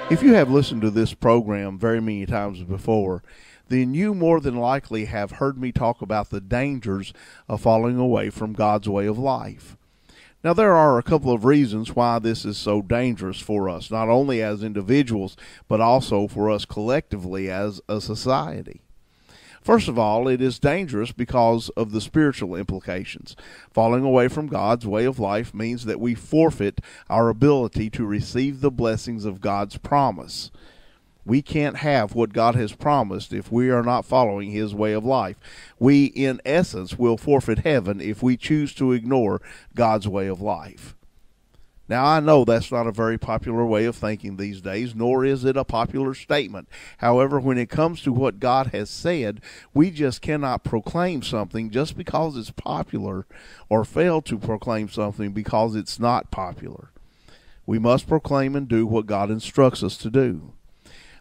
If you have listened to this program very many times before, then you more than likely have heard me talk about the dangers of falling away from God's way of life. Now, there are a couple of reasons why this is so dangerous for us, not only as individuals, but also for us collectively as a society. First of all, it is dangerous because of the spiritual implications. Falling away from God's way of life means that we forfeit our ability to receive the blessings of God's promise. We can't have what God has promised if we are not following His way of life. We, in essence, will forfeit heaven if we choose to ignore God's way of life. Now, I know that's not a very popular way of thinking these days, nor is it a popular statement. However, when it comes to what God has said, we just cannot proclaim something just because it's popular, or fail to proclaim something because it's not popular. We must proclaim and do what God instructs us to do.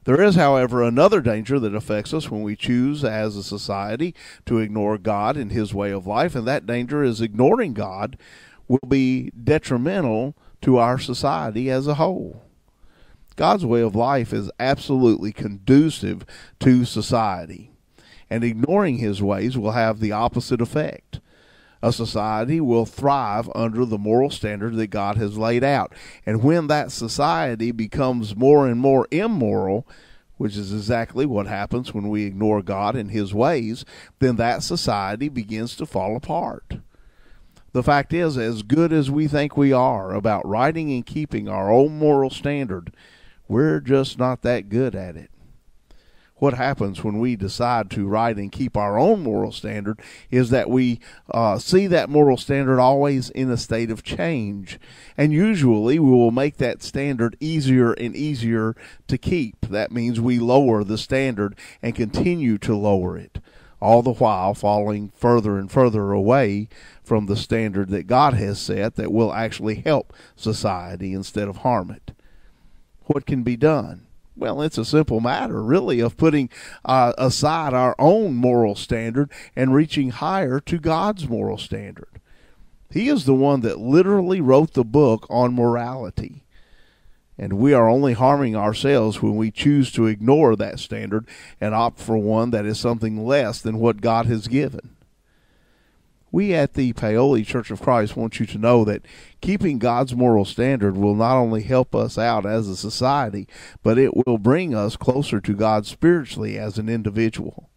There is, however, another danger that affects us when we choose as a society to ignore God and His way of life, and that danger is ignoring God will be detrimental to our society as a whole. God's way of life is absolutely conducive to society, and ignoring His ways will have the opposite effect. A society will thrive under the moral standard that God has laid out, and when that society becomes more and more immoral, which is exactly what happens when we ignore God and His ways, then that society begins to fall apart. The fact is, as good as we think we are about writing and keeping our own moral standard, we're just not that good at it. What happens when we decide to write and keep our own moral standard is that we see that moral standard always in a state of change. And usually we will make that standard easier and easier to keep. That means we lower the standard and continue to lower it, all the while falling further and further away from the standard that God has set that will actually help society instead of harm it. What can be done? Well, it's a simple matter, really, of putting aside our own moral standard and reaching higher to God's moral standard. He is the one that literally wrote the book on morality. And we are only harming ourselves when we choose to ignore that standard and opt for one that is something less than what God has given. We at the Paoli Church of Christ want you to know that keeping God's moral standard will not only help us out as a society, but it will bring us closer to God spiritually as an individual.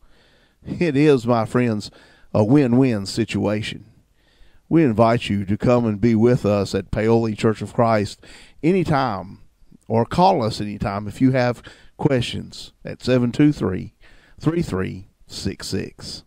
It is, my friends, a win-win situation. We invite you to come and be with us at Paoli Church of Christ anytime, or call us anytime if you have questions at 723-3366.